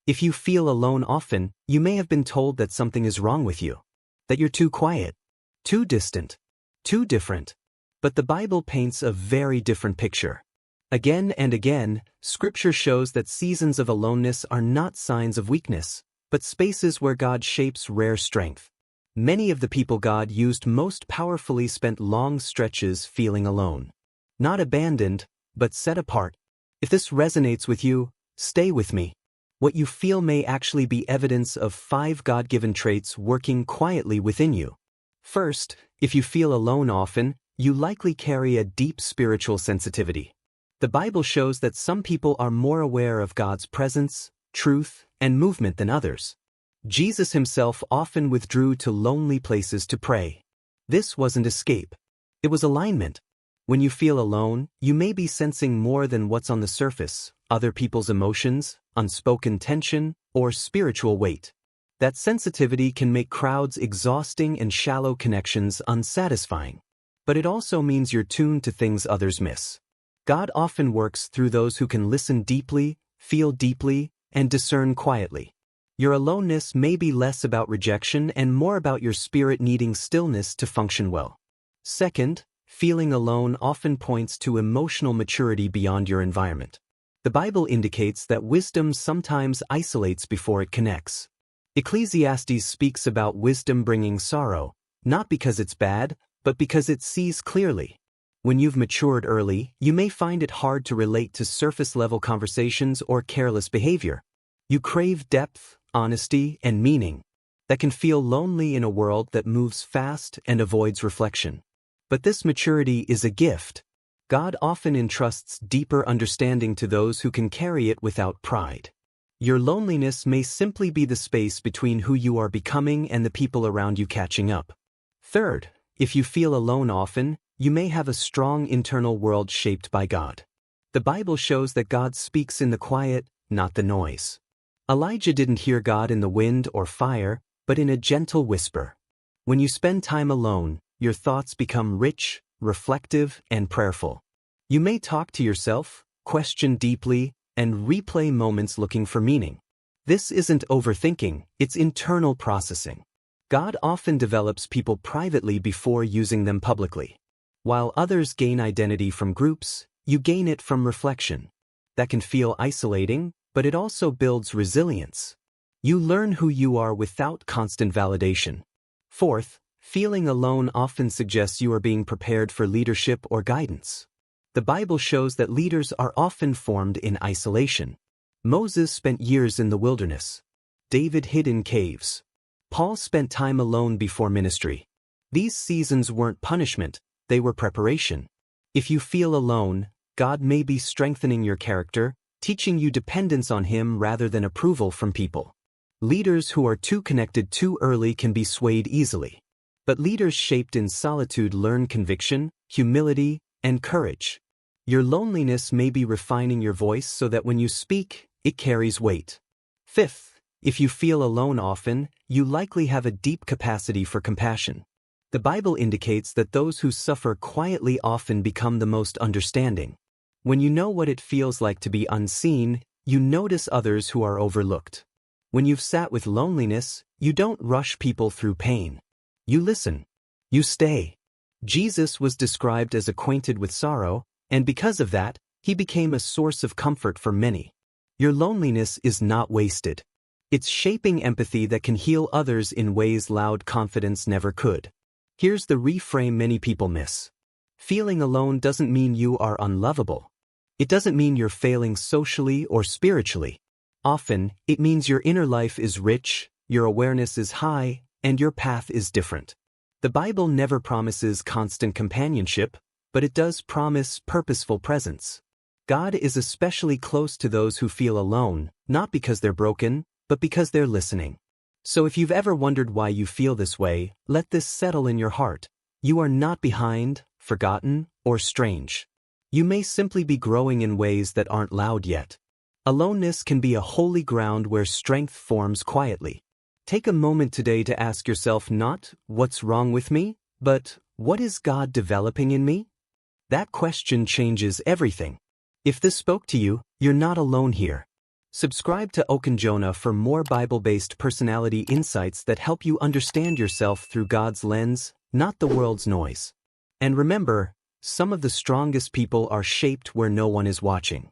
If you feel alone often, you may have been told that something is wrong with you, that you're too quiet, too distant, too different. But the Bible paints a very different picture. Again and again, Scripture shows that seasons of aloneness are not signs of weakness, but spaces where God shapes rare strength. Many of the people God used most powerfully spent long stretches feeling alone. Not abandoned, but set apart. If this resonates with you, stay with me. What you feel may actually be evidence of 5 God-given traits working quietly within you. First, if you feel alone often, you likely carry a deep spiritual sensitivity. The Bible shows that some people are more aware of God's presence, truth, and movement than others. Jesus himself often withdrew to lonely places to pray. This wasn't escape. It was alignment. When you feel alone, you may be sensing more than what's on the surface, other people's emotions, unspoken tension, or spiritual weight. That sensitivity can make crowds exhausting and shallow connections unsatisfying. But it also means you're tuned to things others miss. God often works through those who can listen deeply, feel deeply, and discern quietly. Your aloneness may be less about rejection and more about your spirit needing stillness to function well. Second, feeling alone often points to emotional maturity beyond your environment. The Bible indicates that wisdom sometimes isolates before it connects. Ecclesiastes speaks about wisdom bringing sorrow, not because it's bad, but because it sees clearly. When you've matured early, you may find it hard to relate to surface-level conversations or careless behavior. You crave depth, honesty, and meaning. That can feel lonely in a world that moves fast and avoids reflection. But this maturity is a gift. God often entrusts deeper understanding to those who can carry it without pride. Your loneliness may simply be the space between who you are becoming and the people around you catching up. Third, if you feel alone often, you may have a strong internal world shaped by God. The Bible shows that God speaks in the quiet, not the noise. Elijah didn't hear God in the wind or fire, but in a gentle whisper. When you spend time alone, your thoughts become rich, reflective, and prayerful. You may talk to yourself, question deeply, and replay moments looking for meaning. This isn't overthinking, it's internal processing. God often develops people privately before using them publicly. While others gain identity from groups, you gain it from reflection. That can feel isolating, but it also builds resilience. You learn who you are without constant validation. Fourth, feeling alone often suggests you are being prepared for leadership or guidance. The Bible shows that leaders are often formed in isolation. Moses spent years in the wilderness. David hid in caves. Paul spent time alone before ministry. These seasons weren't punishment, they were preparation. If you feel alone, God may be strengthening your character, teaching you dependence on Him rather than approval from people. Leaders who are too connected too early can be swayed easily. But leaders shaped in solitude learn conviction, humility, and courage. Your loneliness may be refining your voice so that when you speak, it carries weight. Fifth, if you feel alone often, you likely have a deep capacity for compassion. The Bible indicates that those who suffer quietly often become the most understanding. When you know what it feels like to be unseen, you notice others who are overlooked. When you've sat with loneliness, you don't rush people through pain. You listen. You stay. Jesus was described as acquainted with sorrow, and because of that, He became a source of comfort for many. Your loneliness is not wasted. It's shaping empathy that can heal others in ways loud confidence never could. Here's the reframe many people miss. Feeling alone doesn't mean you are unlovable. It doesn't mean you're failing socially or spiritually. Often, it means your inner life is rich, your awareness is high, and your path is different. The Bible never promises constant companionship, but it does promise purposeful presence. God is especially close to those who feel alone, not because they're broken, but because they're listening. So if you've ever wondered why you feel this way, let this settle in your heart. You are not behind, forgotten, or strange. You may simply be growing in ways that aren't loud yet. Aloneness can be a holy ground where strength forms quietly. Take a moment today to ask yourself not, "What's wrong with me?" but, "What is God developing in me?" That question changes everything. If this spoke to you, you're not alone here. Subscribe to Okanjona for more Bible-based personality insights that help you understand yourself through God's lens, not the world's noise. And remember, some of the strongest people are shaped where no one is watching.